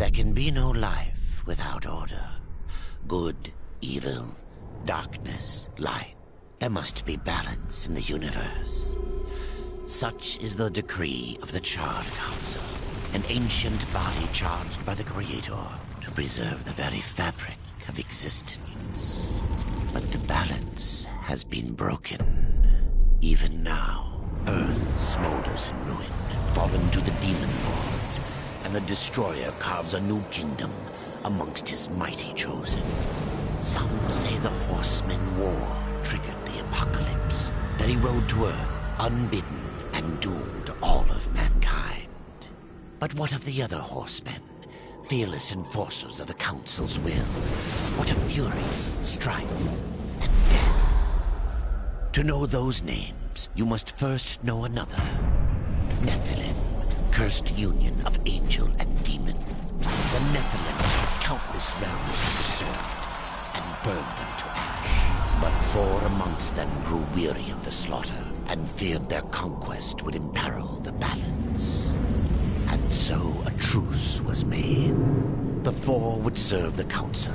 There can be no life without order. Good, evil, darkness, light. There must be balance in the universe. Such is the decree of the Charred Council, an ancient body charged by the Creator to preserve the very fabric of existence. But the balance has been broken. Even now, Earth smolders in ruin, fallen to the demon lords, and the Destroyer carves a new kingdom amongst his mighty chosen. Some say the Horsemen War triggered the apocalypse, that he rode to Earth unbidden and doomed all of mankind. But what of the other Horsemen, fearless enforcers of the Council's will? What of fury, strife, and death? To know those names, you must first know another. Nephilim, cursed union of angel and demon. The Nephilim took countless realms of the sword and burned them to ash. But 4 amongst them grew weary of the slaughter and feared their conquest would imperil the balance. And so a truce was made. The 4 would serve the Council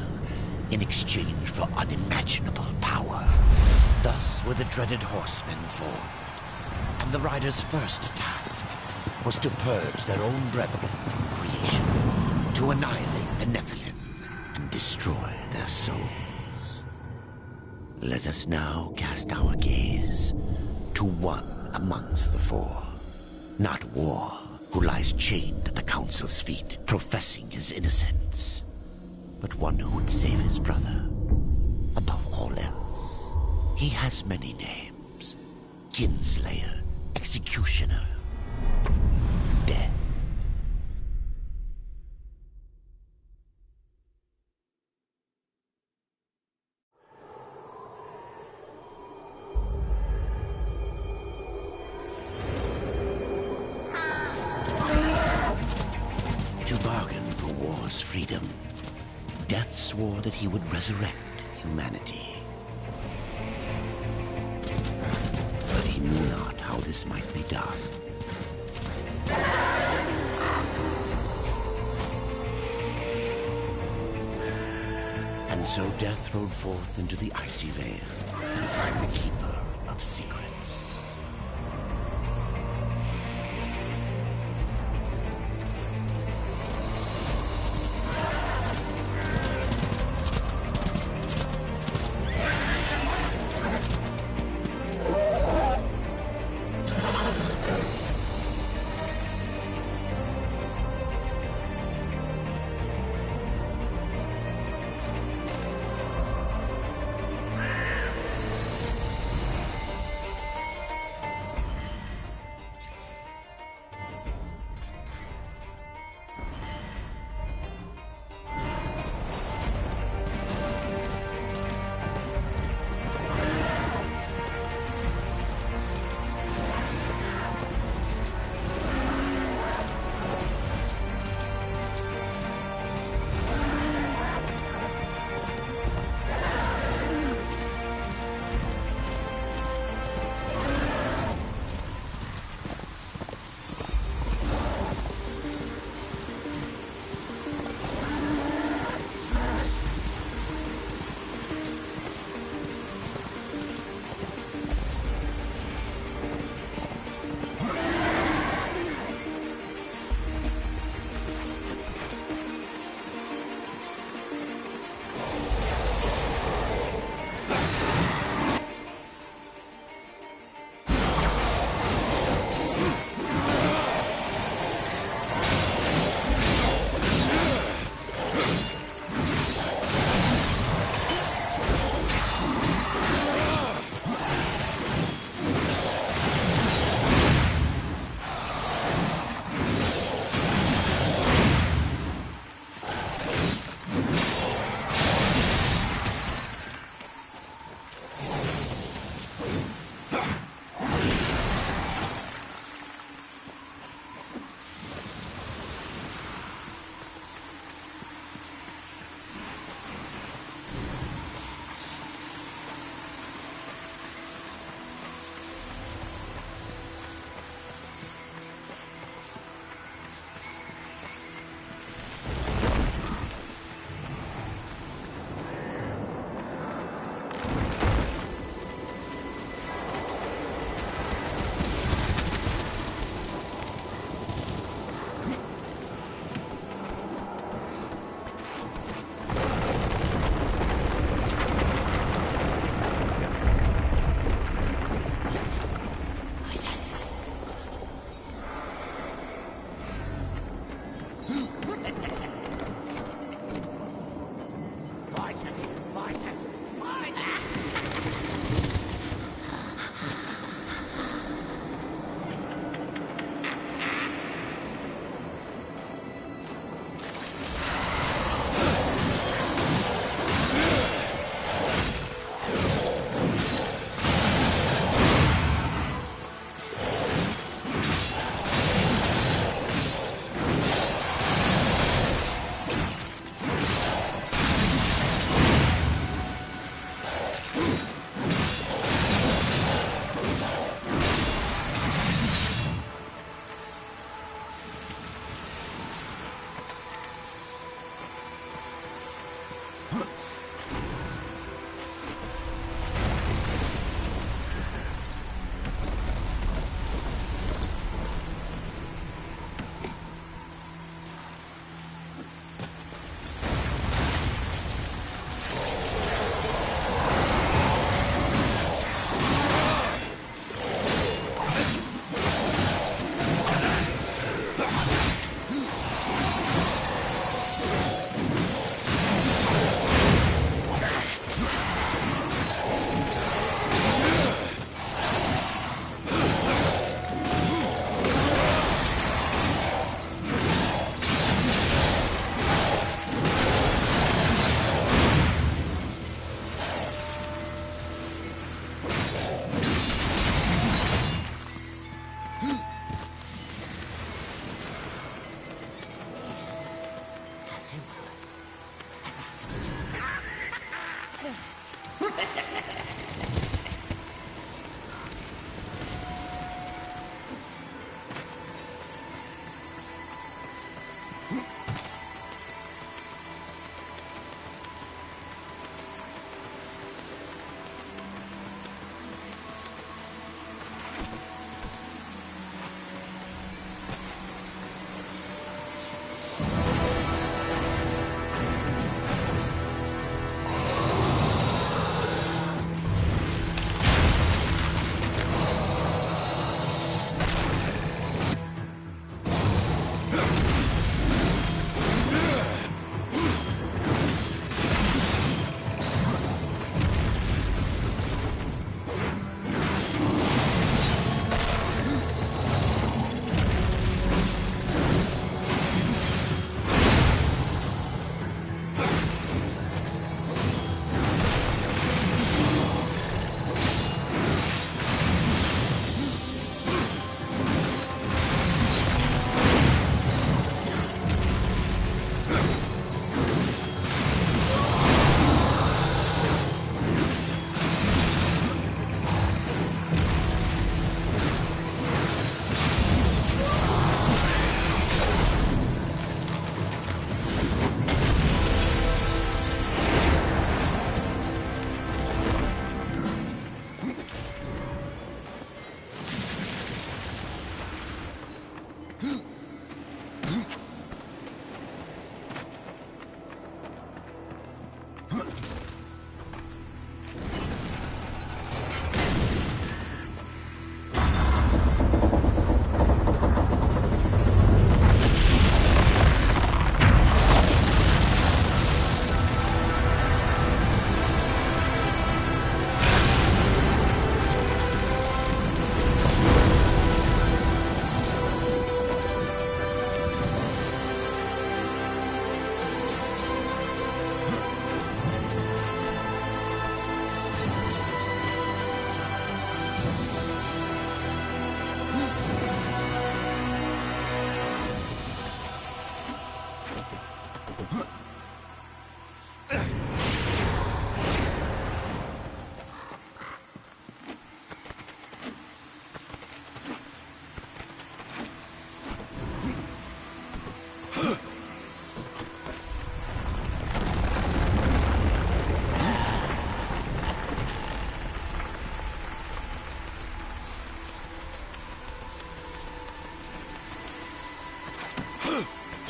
in exchange for unimaginable power. Thus were the dreaded Horsemen formed, and the Riders' first task was to purge their own brethren from creation, to annihilate the Nephilim and destroy their souls. Let us now cast our gaze to one amongst the 4. Not War, who lies chained at the Council's feet, professing his innocence, but one who would save his brother above all else. He has many names: Kinslayer, Executioner, Death. To bargain for war's freedom, Death swore that he would resurrect humanity. But he knew not how this might be done. And so Death rode forth into the icy veil to find the Keeper of Secrets.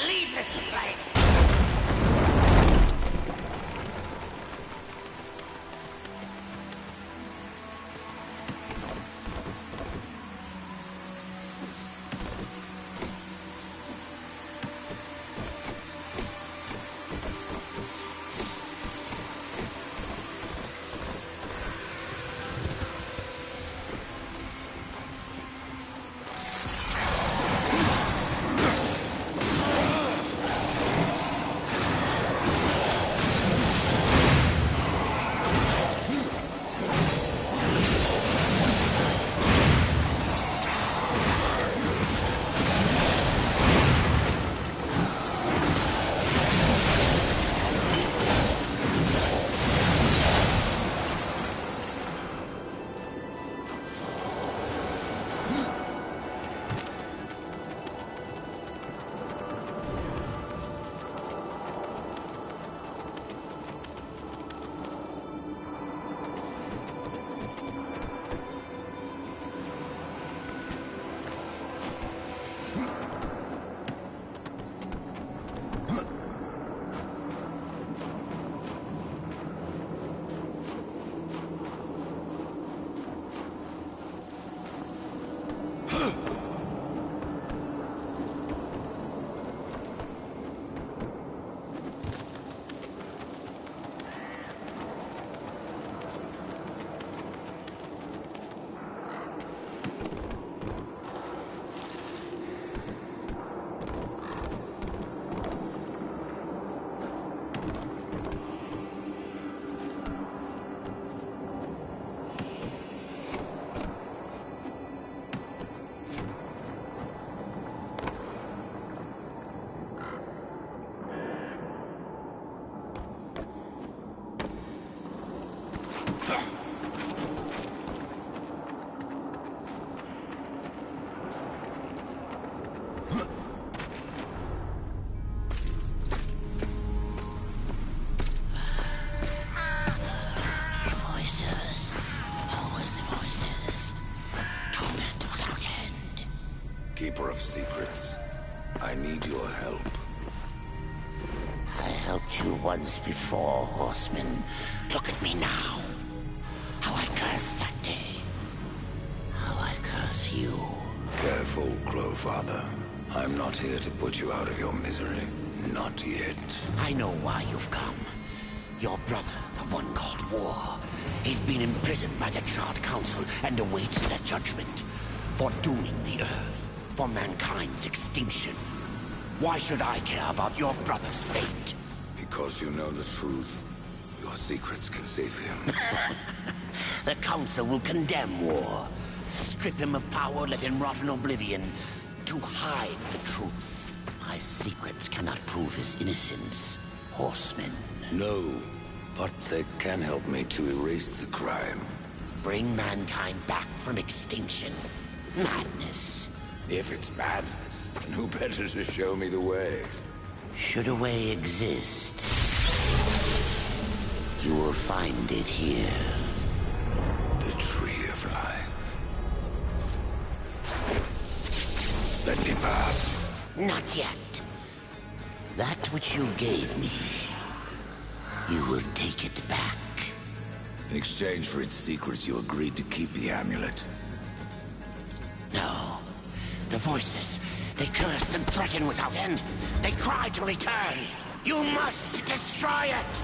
Leave this place! secrets. I need your help. I helped you once before, Horseman. Look at me now. How I cursed that day. How I curse you. Careful, Crowfather. I'm not here to put you out of your misery. Not yet. I know why you've come. Your brother, the one called War, he's been imprisoned by the Charred Council and awaits their judgment for dooming the Earth, for mankind's extinction. Why should I care about your brother's fate? Because you know the truth. Your secrets can save him. The Council will condemn War. Strip him of power, let him rot in oblivion. To hide the truth. My secrets cannot prove his innocence, Horseman. No, but they can help me to erase the crime. Bring mankind back from extinction. Madness. If it's madness, then who better to show me the way? Should a way exist, you will find it here. The Tree of Life. Let me pass. Not yet. That which you gave me, you will take it back. In exchange for its secrets, you agreed to keep the amulet. No. The voices, they curse and threaten without end. They cry to return. You must destroy it!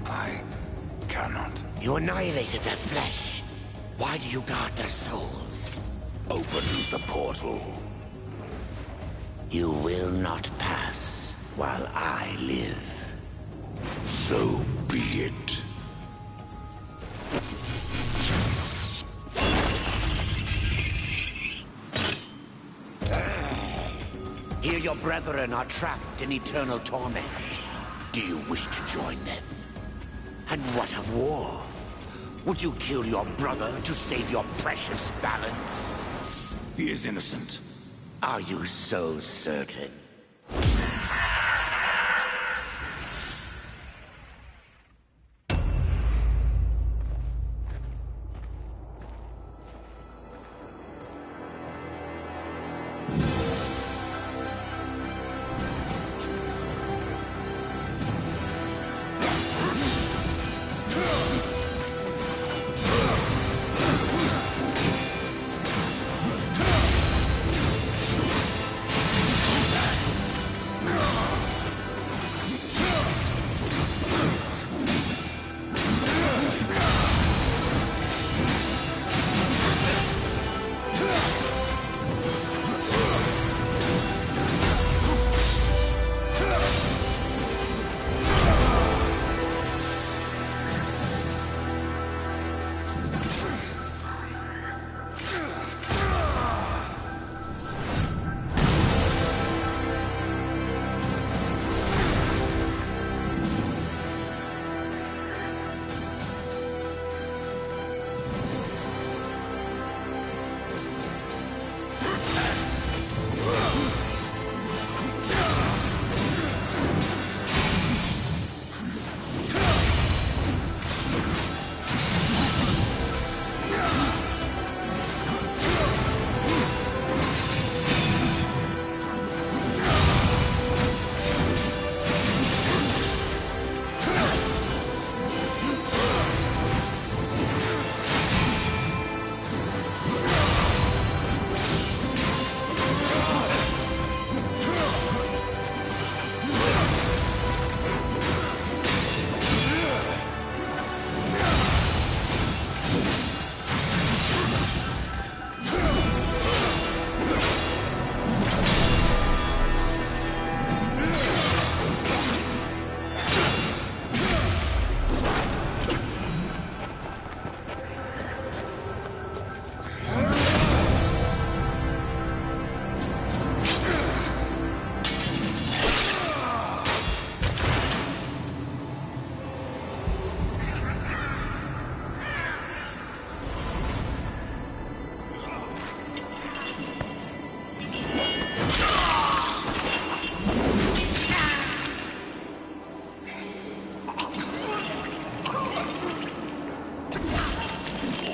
I cannot. You annihilated their flesh. Why do you guard their souls? Open the portal. You will not pass while I live. So be it. Here your brethren are trapped in eternal torment. Do you wish to join them? And what of War? Would you kill your brother to save your precious balance? He is innocent. Are you so certain?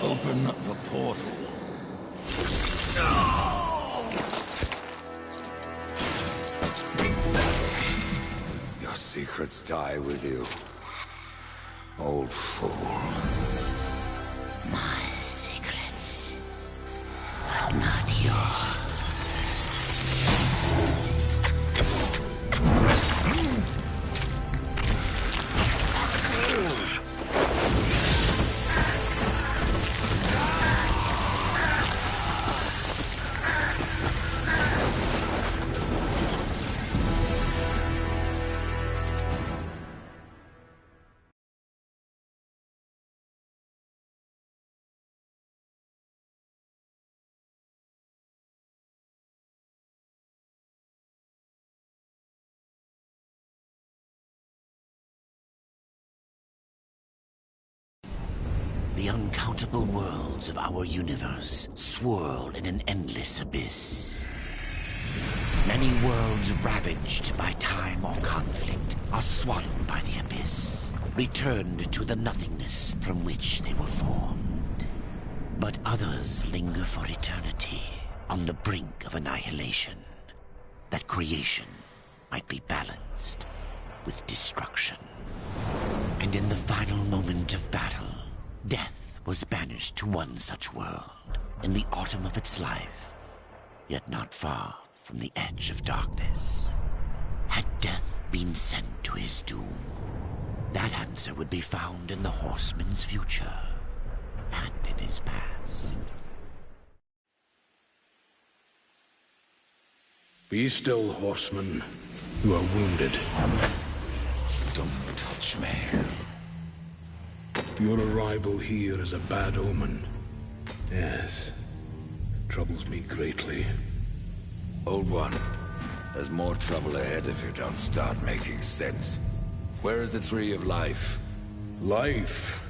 Open the portal. secrets die with you, old fool. My secrets, but not yours. The uncountable worlds of our universe swirl in an endless abyss. Many worlds ravaged by time or conflict are swallowed by the abyss, returned to the nothingness from which they were formed. But others linger for eternity on the brink of annihilation, that creation might be balanced with destruction. And in the final moment of battle, death was banished to one such world in the autumn of its life, yet not far from the edge of darkness. Had death been sent to his doom? That answer would be found in the horseman's future and in his past. Be still, horseman. You are wounded. Don't touch me. Your arrival here is a bad omen. Yes. It troubles me greatly. Old one, there's more trouble ahead if you don't start making sense. Where is the Tree of Life? Life?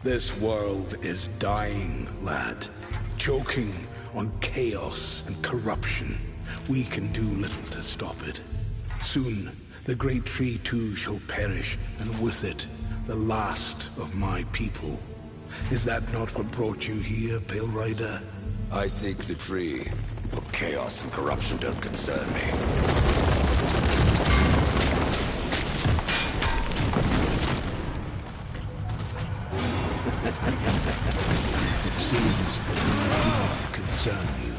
This world is dying, lad. Choking on chaos and corruption. We can do little to stop it. Soon, the great tree too shall perish, and with it, the last of my people. Is that not what brought you here, Pale Rider? I seek the tree, for chaos and corruption don't concern me. It seems that it does concern you.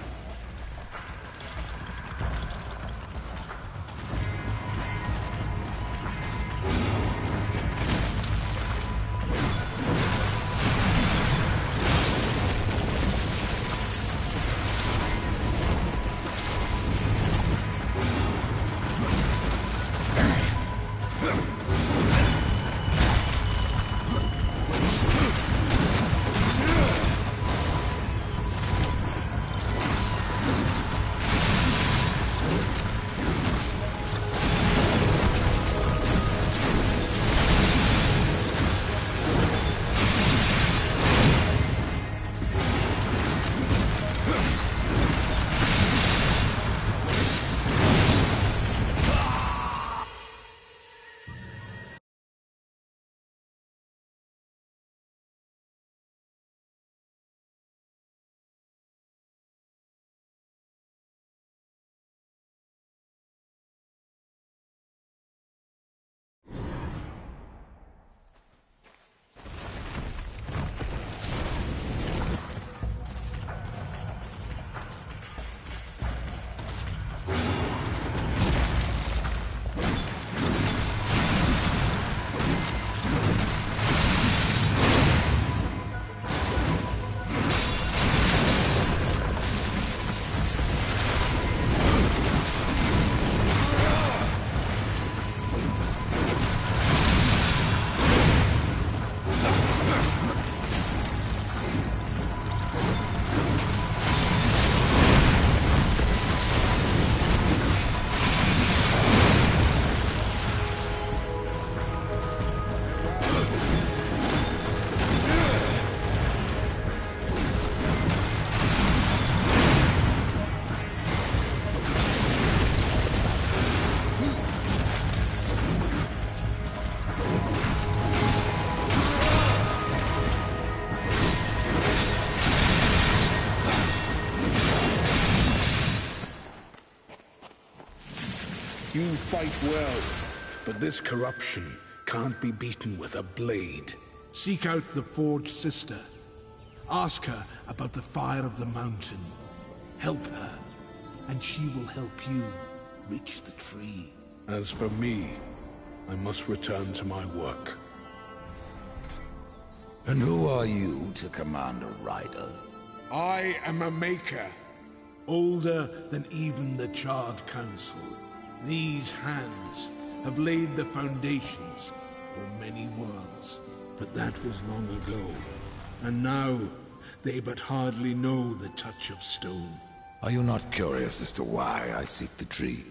fight well, but this corruption can't be beaten with a blade. Seek out the Forge Sister. Ask her about the fire of the mountain. Help her, and she will help you reach the tree. As for me, I must return to my work. And who are you to command a rider? I am a maker, older than even the Charred Council. These hands have laid the foundations for many worlds, but that was long ago. And now, they but hardly know the touch of stone. Are you not curious as to why I seek the tree?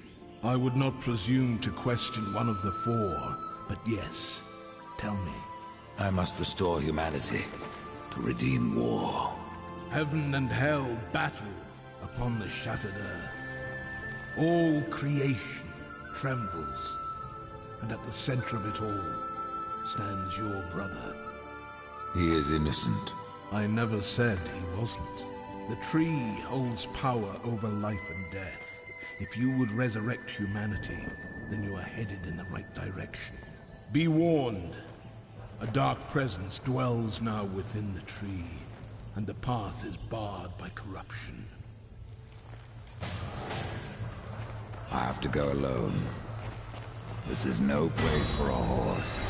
I would not presume to question one of the four, but yes, tell me. I must restore humanity, to redeem war. Heaven and hell battle upon the shattered earth. All creation trembles, and at the center of it all stands your brother. He is innocent. I never said he wasn't. The tree holds power over life and death. If you would resurrect humanity, then you are headed in the right direction. Be warned. A dark presence dwells now within the tree, and the path is barred by corruption. I have to go alone. This is no place for a horse.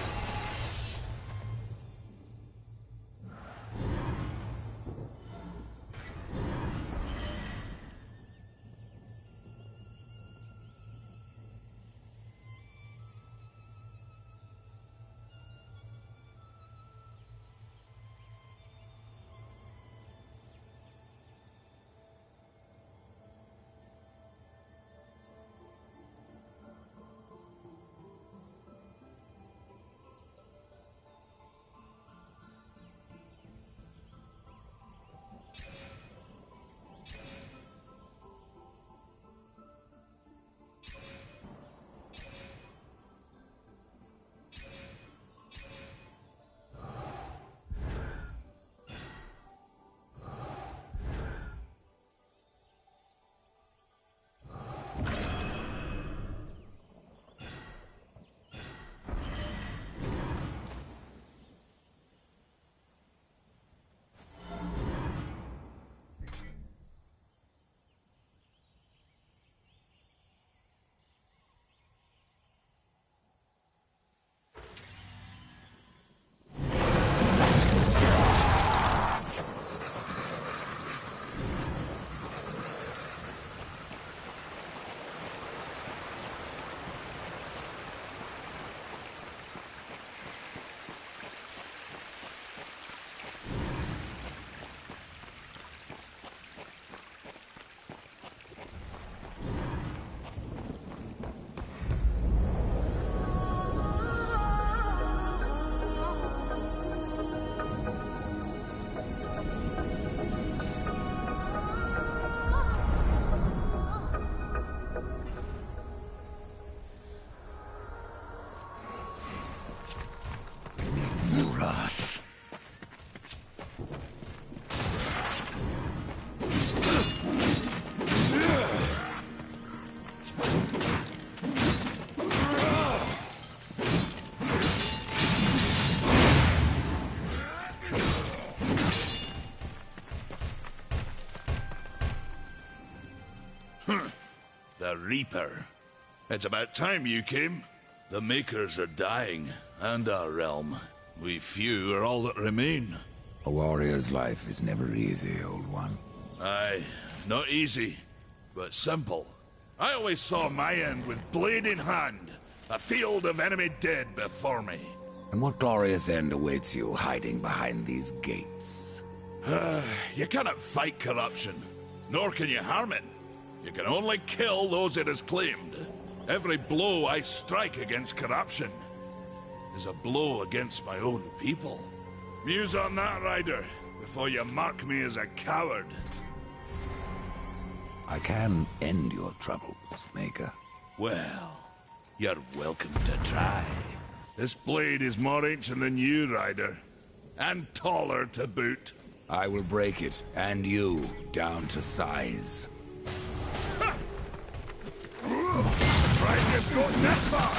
The Reaper. It's about time you came. The Makers are dying, and our realm. We few are all that remain. A warrior's life is never easy, old one. Aye, not easy, but simple. I always saw my end with blade in hand, a field of enemy dead before me. And what glorious end awaits you hiding behind these gates? You cannot fight corruption, nor can you harm it. You can only kill those it has claimed. Every blow I strike against corruption is a blow against my own people. Muse on that, Ryder, before you mark me as a coward. I can end your troubles, Maker. Well, you're welcome to try. This blade is more ancient than you, Ryder. And taller to boot. I will break it, and you, down to size. Right you've gotten this far!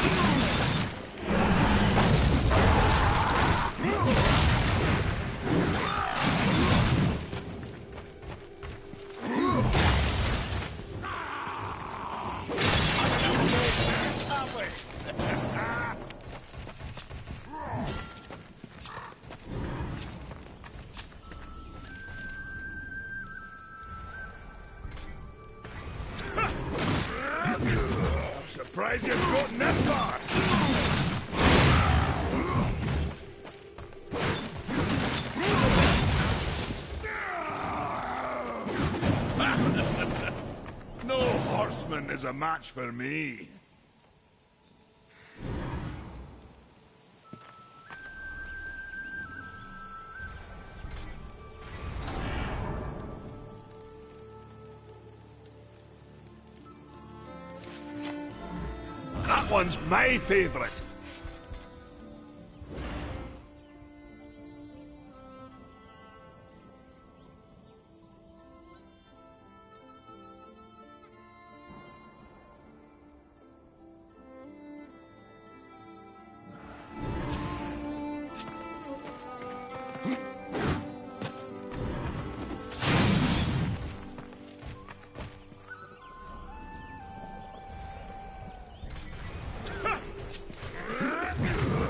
Surprised you've gotten this far! No horseman is a match for me. That one's my favorite.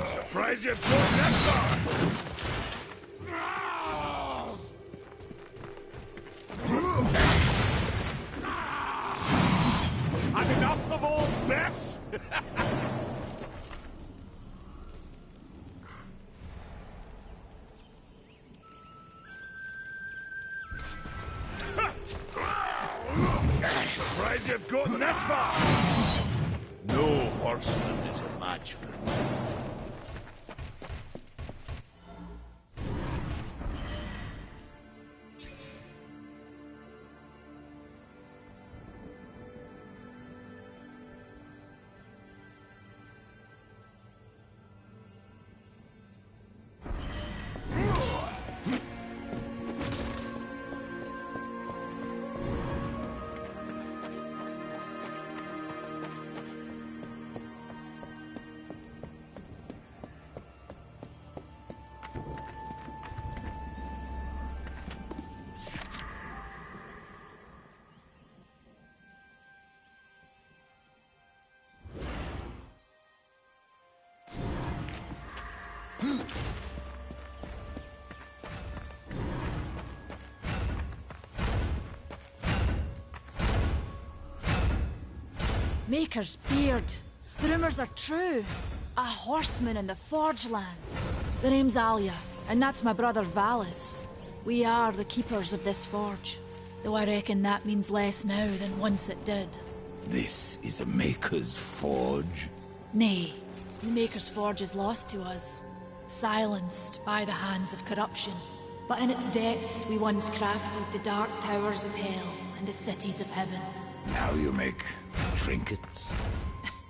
Surprised you've gone this far! Had enough of all this? Surprised you've gotten this far! No horseman is a match for me. Maker's beard. The rumors are true. A horseman in the Forge lands. The name's Alia, and that's my brother Valis. We are the keepers of this forge. Though I reckon that means less now than once it did. This is a Maker's Forge? Nay, the Maker's Forge is lost to us. Silenced by the hands of corruption. But in its depths we once crafted the dark towers of hell and the cities of heaven. Now you make trinkets?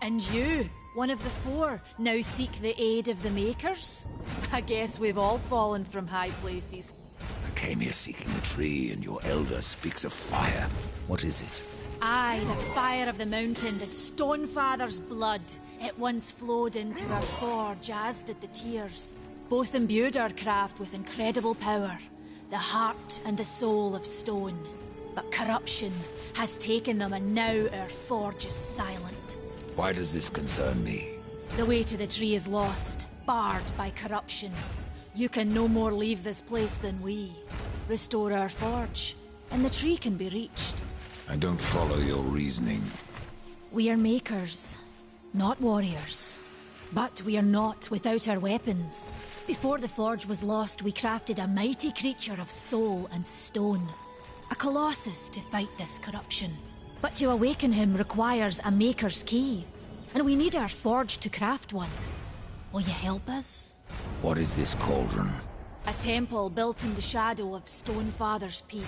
And you, one of the four, now seek the aid of the Makers? I guess we've all fallen from high places. I came here seeking the tree, and your elder speaks of fire. What is it? Aye, the fire of the mountain, the Stonefather's blood. It once flowed into our forge, as did the tears. Both imbued our craft with incredible power. The heart and the soul of stone. But corruption has taken them, and now our forge is silent. Why does this concern me? The way to the tree is lost, barred by corruption. You can no more leave this place than we. Restore our forge, and the tree can be reached. I don't follow your reasoning. We are makers, not warriors. But we are not without our weapons. Before the forge was lost, we crafted a mighty creature of soul and stone. A colossus to fight this corruption. But to awaken him requires a maker's key. And we need our forge to craft one. Will you help us? What is this cauldron? A temple built in the shadow of Stonefather's Peak.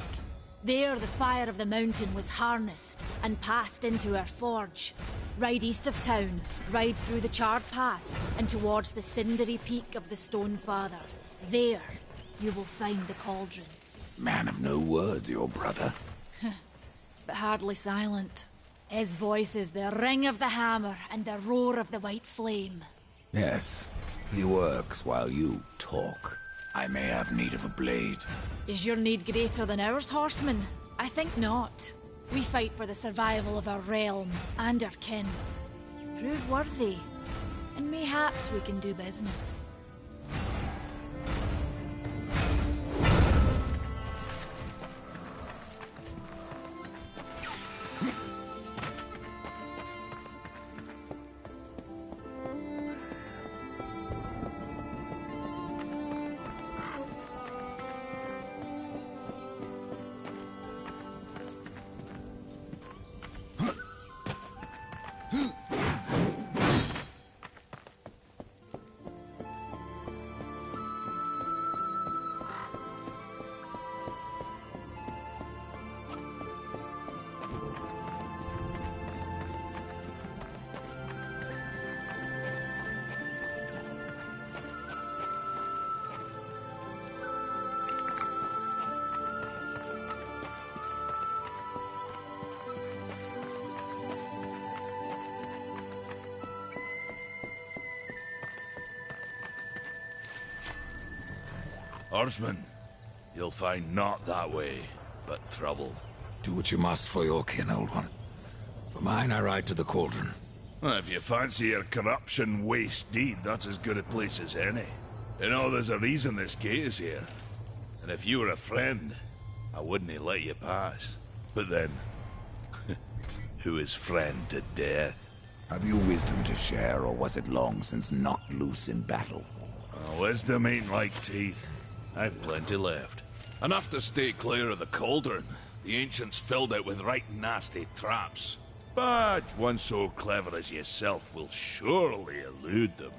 There the fire of the mountain was harnessed and passed into our forge. Ride east of town, ride through the charred pass and towards the cindery peak of the Stonefather. There you will find the cauldron. Man of no words, your brother. But hardly silent. His voice is the ring of the hammer and the roar of the white flame. Yes, he works while you talk. I may have need of a blade. Is your need greater than ours, horseman? I think not. We fight for the survival of our realm and our kin. Prove worthy, and mayhaps we can do business. Horseman, you'll find naught that way, but trouble. Do what you must for your kin, old one. For mine, I ride to the cauldron. Well, if you fancy your corruption waste deed, that's as good a place as any. You know, there's a reason this gate is here. And if you were a friend, I wouldn't let you pass. But then, who is friend to death? Have you wisdom to share, or was it long since knocked loose in battle? Wisdom ain't like teeth. I've plenty left. Enough to stay clear of the cauldron. The ancients filled it with right nasty traps. But one so clever as yourself will surely elude them.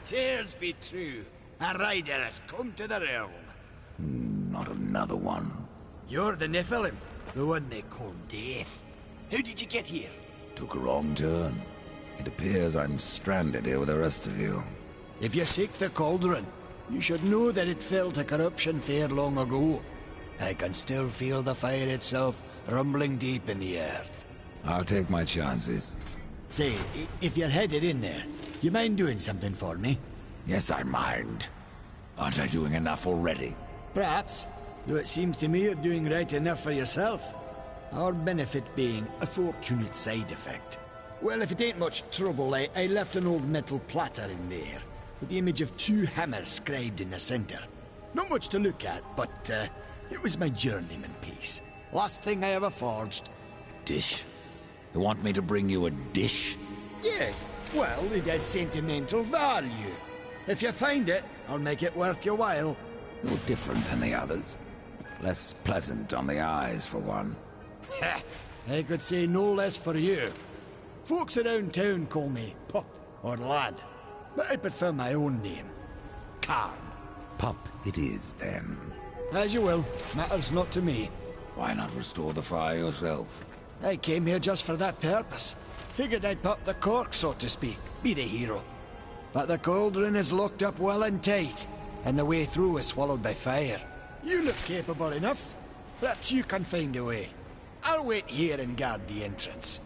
Tears be true. A rider has come to the realm. Not another one. You're the Nephilim, the one they call Death. How did you get here? Took a wrong turn. It appears I'm stranded here with the rest of you. If you seek the cauldron, you should know that it fell to corruption fair long ago. I can still feel the fire itself rumbling deep in the earth. I'll take my chances. Say, if you're headed in there, you mind doing something for me? Yes, I mind. Aren't I doing enough already? Perhaps, though it seems to me you're doing right enough for yourself. Our benefit being a fortunate side effect. Well, if it ain't much trouble, I left an old metal platter in there, with the image of 2 hammers scribed in the center. Not much to look at, but it was my journeyman piece. Last thing I ever forged. Dish? You want me to bring you a dish? Yes, well, it has sentimental value. If you find it, I'll make it worth your while. You're different than the others. Less pleasant on the eyes, for one. Ha! I could say no less for you. Folks around town call me Pup or Lad, but I prefer my own name. Karn. Pup it is, then. As you will. Matters not to me. Why not restore the fire yourself? I came here just for that purpose. Figured I'd pop the cork, so to speak. Be the hero. But the cauldron is locked up well and tight, and the way through is swallowed by fire. You look capable enough. Perhaps you can find a way. I'll wait here and guard the entrance.